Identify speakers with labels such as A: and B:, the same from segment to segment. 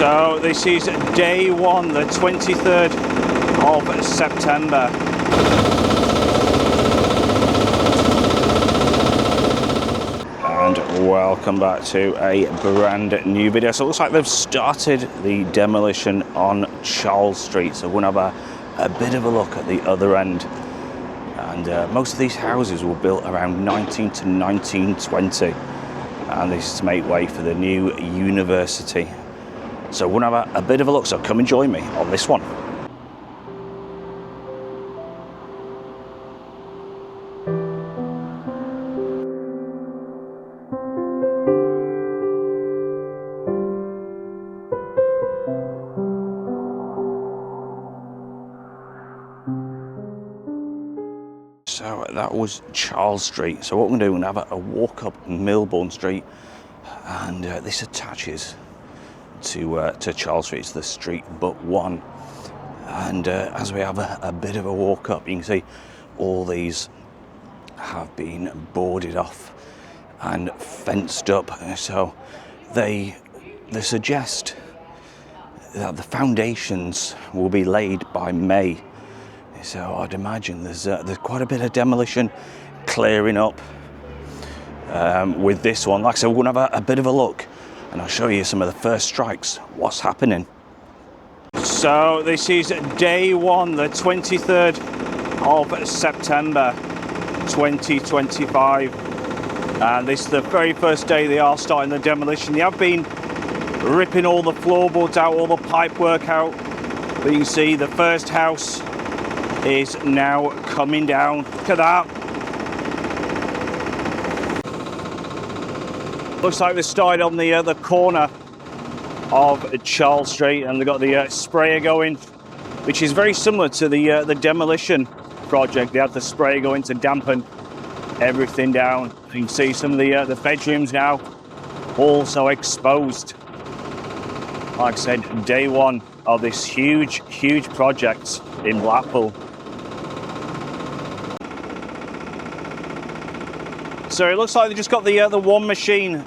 A: So this is day one, the 23rd of September. And welcome back to a brand new video. So it looks like they've started the demolition on Charles Street. So we're going to have a bit of a look at the other end. And most of these houses were built around 19 to 1920. And this is to make way for the new university. So we're going to have a bit of a look, so come and join me on this one. So that was Charles Street. So what we're going to do, we're going to have a walk up Milbourne Street, and this attaches to Charles Street. It's the street but one. And as we have a bit of a walk up, you can see all these have been boarded off and fenced up. So they suggest that the foundations will be laid by May. So I'd imagine there's quite a bit of demolition clearing up with this one. Like I said, we're going to have a bit of a look, and I'll show you some of the first strikes, what's happening. So this is day one, the 23rd of September 2025. And this is the very first day they are starting the demolition. They have been ripping all the floorboards out, all the pipework out. But you can see the first house is now coming down. Look at that. Looks like they started on the corner of Charles Street, and they've got the sprayer going, which is very similar to the demolition project. They had the sprayer going to dampen everything down. You can see some of the bedrooms now also exposed. Like I said, day one of this huge project in Blackpool. So it looks like they just got the one machine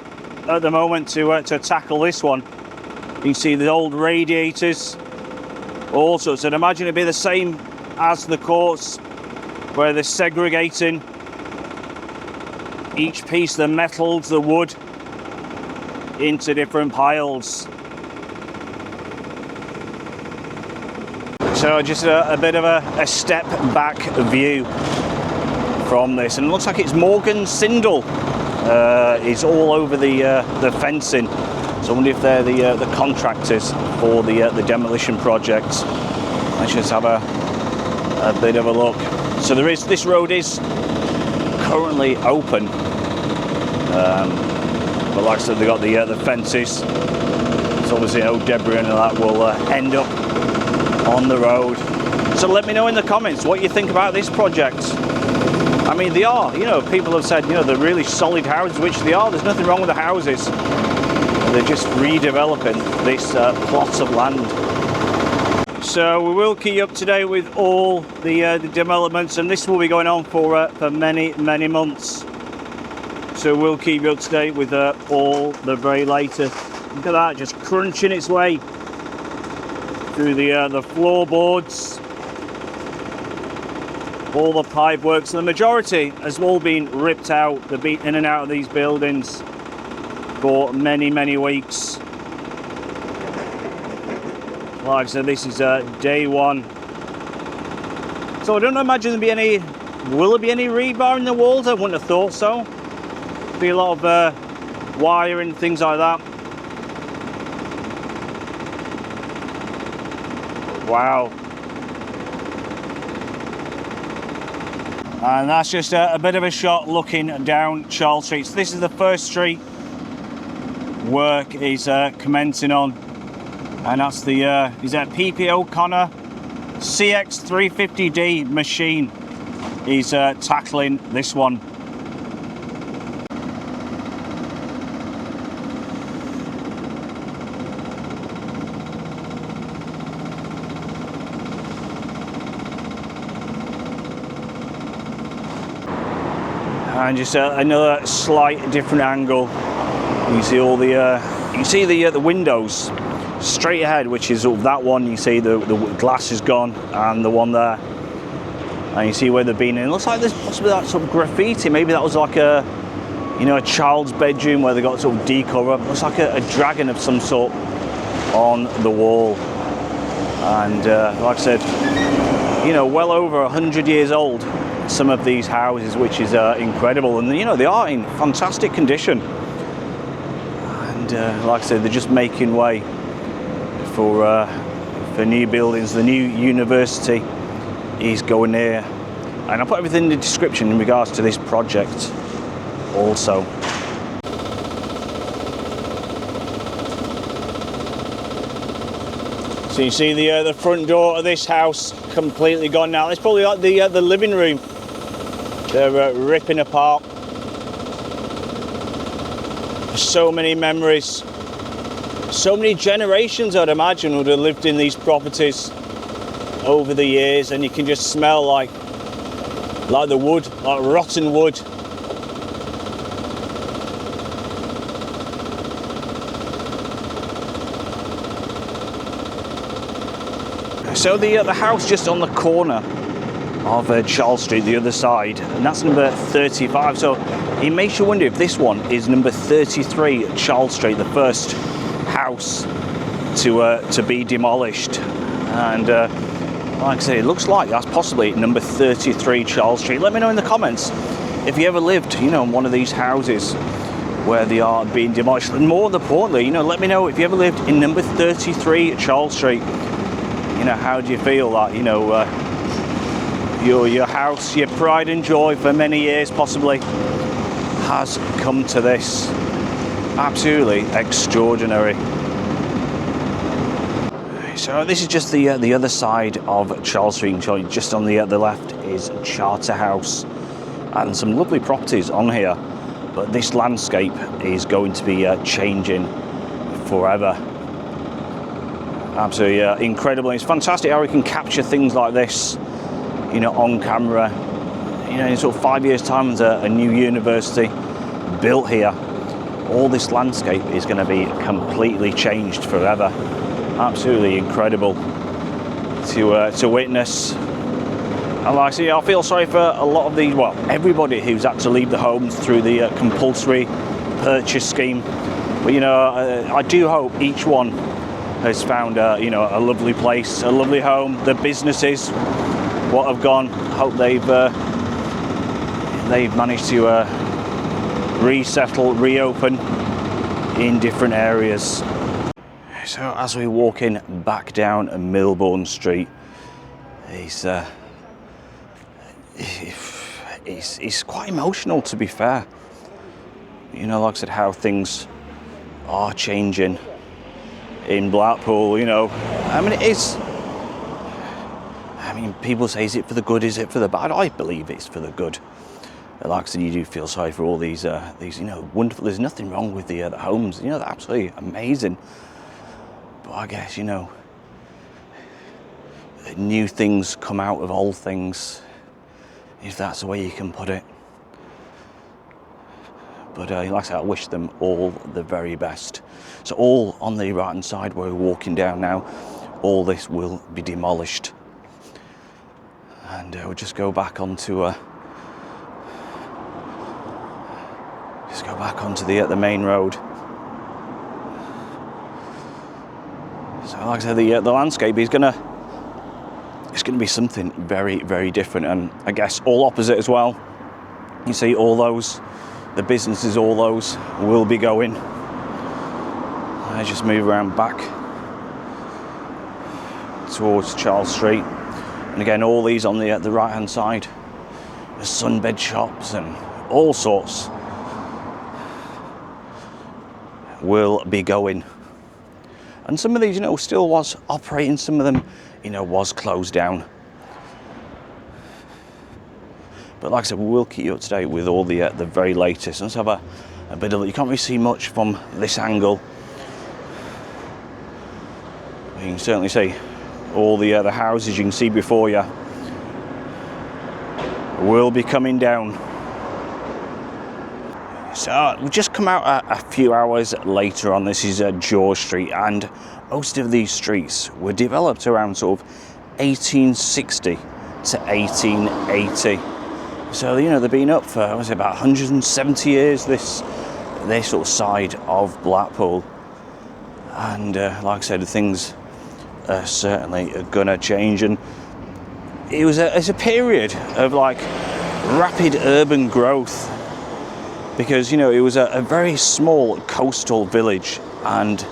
A: at the moment to tackle this one. You can see the old radiators also. So I'd imagine it'd be the same as the courts, where they're segregating each piece, the metals, the wood, into different piles. So just a bit of a step back view from this, and it looks like it's Morgan Sindel is all over the fencing. So I wonder if they're the contractors for the demolition project. Let's just have a bit of a look. So this road is currently open, but like I said, they got the fences. So obviously no debris and that will end up on the road. So let me know in the comments what you think about this project. I mean, they are, people have said, they're really solid houses, which they are. There's nothing wrong with the houses. They're just redeveloping this plot of land. So we will keep you up to date with all the developments, and this will be going on for many months. So we'll keep you up to date with all the very latest. Look at that, just crunching its way through the floorboards, all the pipe works. The majority has all been ripped out. They've been in and out of these buildings for many weeks. Like I said, this is day one. So I don't imagine will there be any rebar in the walls? I wouldn't have thought so. Be a lot of wiring and things like that. Wow. And that's just a bit of a shot looking down Charles Street. So this is the first street work is commencing on, and that's the is that PP O'Connor CX350D machine is tackling this one. And just another slight different angle. You see all the you can see the windows. straight ahead, which is that one, you see the glass is gone, and the one there, and you see where they've been in. It looks like there's possibly that sort of graffiti. Maybe that was like a, you know, a child's bedroom where they got sort of decor. It looks like a dragon of some sort on the wall. And like I said, you know, well over 100 years old, some of these houses, which is incredible. And you know, they are in fantastic condition. And like I said, they're just making way for new buildings. The new university is going there, and I'll put everything in the description in regards to this project also. So you see the front door of this house completely gone now. It's probably like the living room. They're ripping apart. So many memories. So many generations, I'd imagine, would have lived in these properties over the years, and you can just smell like the wood, like rotten wood. So the house just on the corner of Charles Street, the other side, and that's number 35. So it makes you wonder if this one is number 33 at Charles Street, the first house to be demolished. And like I say, it looks like that's possibly number 33 Charles Street. Let me know in the comments if you ever lived, you know, in one of these houses where they are being demolished. And more importantly, you know, let me know if you ever lived in number 33 at Charles Street. You know, how do you feel that, you know, your house, your pride and joy for many years possibly, has come to this. Absolutely extraordinary. So this is just the other side of Charles Street. Just on the left is Charterhouse, and some lovely properties on here. But this landscape is going to be changing forever. Absolutely incredible. It's fantastic how we can capture things like this, you know, on camera. You know, in sort of 5 years' time, there's a new university built here. All this landscape is going to be completely changed forever. Absolutely incredible to witness. And like I say, I feel sorry for a lot of these, well, everybody who's had to leave the homes through the compulsory purchase scheme. But you know, I do hope each one has found you know, a lovely place, a lovely home. The businesses, what have gone, hope they've managed to resettle, reopen in different areas. So as we walk in back down Milbourne Street, it's quite emotional, to be fair. You know, like I said, how things are changing in Blackpool, you know. I mean, it is. I mean, people say, is it for the good, is it for the bad? I believe it's for the good. Like I said, you do feel sorry for all these, you know, wonderful. There's nothing wrong with the homes. You know, they're absolutely amazing. But I guess, you know, new things come out of old things, if that's the way you can put it. But like I said, I wish them all the very best. So all on the right hand side where we're walking down now, all this will be demolished. And we'll just go back onto the main road. So like I said, the landscape is gonna be something very, very different, and I guess all opposite as well. You see all those, the businesses, all those will be going. I just move around back towards Charles Street, and again all these on the right hand side, the sunbed shops and all sorts will be going. And some of these, you know, still was operating, some of them, you know, was closed down. But like I said, we will keep you up to date with all the very latest. Let's have a bit of, you can't really see much from this angle. You can certainly see all the houses you can see before you will be coming down. So we've just come out a few hours later on. This is George Street, and most of these streets were developed around sort of 1860 to 1880. So, you know, they've been up for, was it about 170 years, this sort of side of Blackpool. And like I said, things are certainly gonna change. And it's a period of like rapid urban growth, because, you know, it was a very small coastal village, and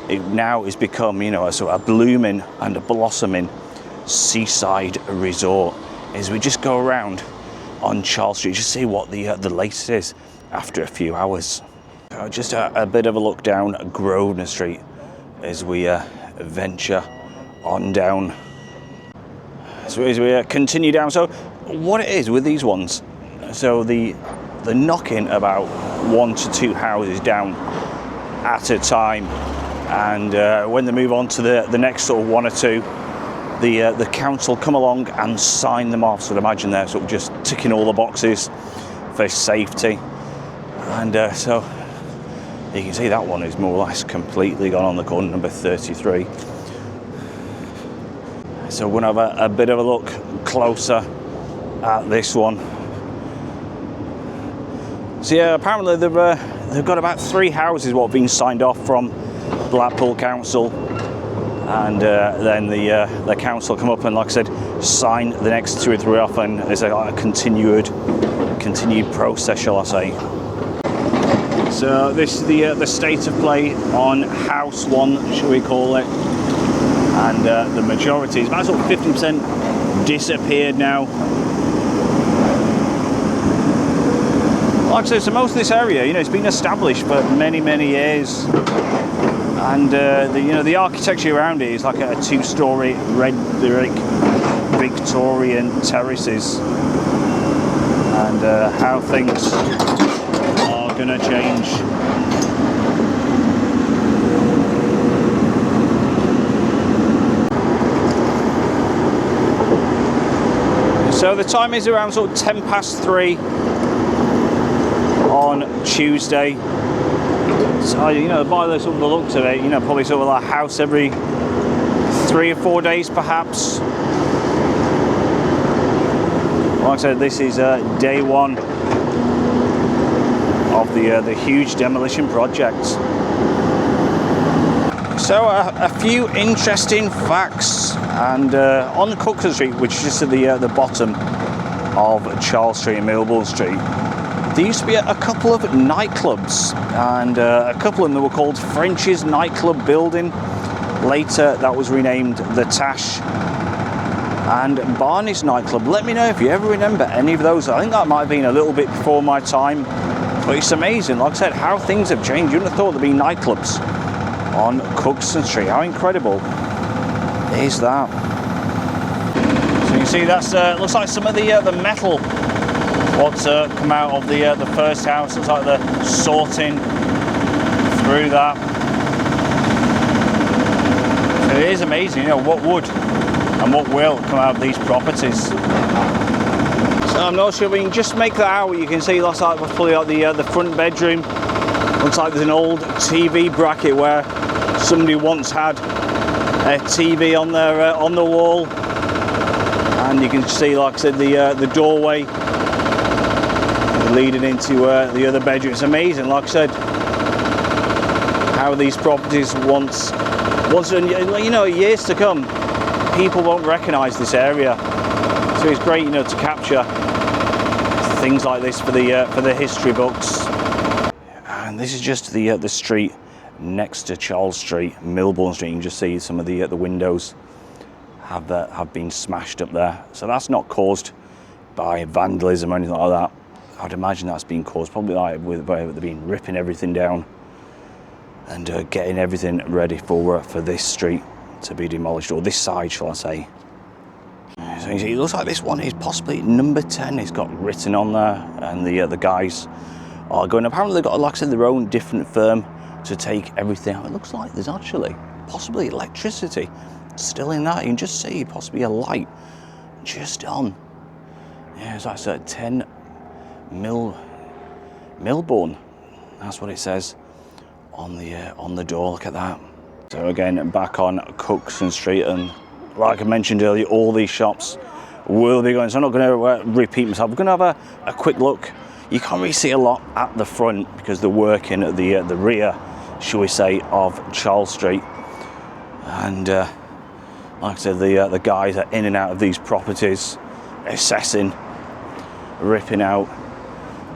A: it now has become, you know, a sort of a blooming and a blossoming seaside resort. As we just go around on Charles Street, just see what the latest is after a few hours. Just a bit of a look down Grosvenor Street as we venture on down. So as we continue down, so what it is with these ones, so they're knocking about 1 to 2 houses down at a time, and when they move on to the next sort of 1 or 2, the council come along and sign them off. So I'd imagine they're sort of just ticking all the boxes for safety. And so you can see that one is more or less completely gone on the corner, number 33. So we're going to have a bit of a look closer at this one. So yeah, apparently they've got about 3 houses what have been signed off from Blackpool Council, and then the council come up and, like I said, sign the next 2 or 3 off, and there's a continued process, shall I say. So this is the state of play on house 1, shall we call it, and the majority is about sort of 50% disappeared now. Like I said, so most of this area, you know, it's been established for many years, and the architecture around it is like a 2-story red brick Victorian terraces, and how things are going to change. So the time is around sort of 3:10 on Tuesday. So, you know, by the sort of the looks of it, you know, probably sort of a house every 3 or 4 days perhaps. Like I said, this is day 1 of the huge demolition project. So a few interesting facts, and on Cookson Street, which is just at the bottom of Charles Street and Milbourne Street, there used to be a couple of nightclubs, and a couple of them were called French's Nightclub Building. Later that was renamed the Tash, and Barney's Nightclub. Let me know if you ever remember any of those. I think that might have been a little bit before my time, but it's amazing, like I said, how things have changed. You wouldn't have thought there'd be nightclubs on Cookson Street. How incredible is that? So you can see that's looks like some of the metal what's come out of the first house. Looks like they're sorting through that. So it is amazing, you know, what would and what will come out of these properties. So I'm not sure if we can just make that out. You can see looks like we're fully out the front bedroom. Looks like there's an old TV bracket where somebody once had a TV on their on the wall, and you can see, like I said, the doorway leading into the other bedroom. It's amazing, like I said, how these properties once, you know, years to come, people won't recognise this area. So it's great, you know, to capture things like this for the history books. And this is just the street next to Charles Street, Milbourne Street. You can just see some of the windows have been smashed up there. So that's not caused by vandalism or anything like that. I'd imagine that's been caused probably like they've been ripping everything down and getting everything ready for this street to be demolished, or this side, shall I say. So you see, it looks like this one is possibly number 10. It's got written on there, and the guys are going. Apparently they've got, like I said, their own different firm to take everything out. It looks like there's actually possibly electricity still in that. You can just see possibly a light just on. Yeah, so that's 10 Milburn. That's what it says on the door. Look at that. So again, back on Cookson Street, and like I mentioned earlier, all these shops will be going. So I'm not going to repeat myself. We're going to have a quick look. You can't really see a lot at the front because they're working at the rear, shall we say, of Charles Street. And like I said, the guys are in and out of these properties, assessing, ripping out,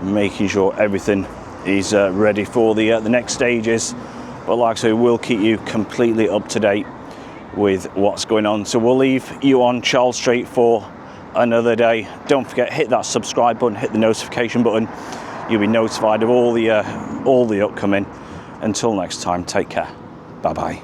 A: making sure everything is ready for the next stages. But like I say, we'll keep you completely up to date with what's going on. So we'll leave you on Charles Street for another day. Don't forget, hit that subscribe button, hit the notification button. You'll be notified of all the upcoming. Until next time, take care. Bye bye.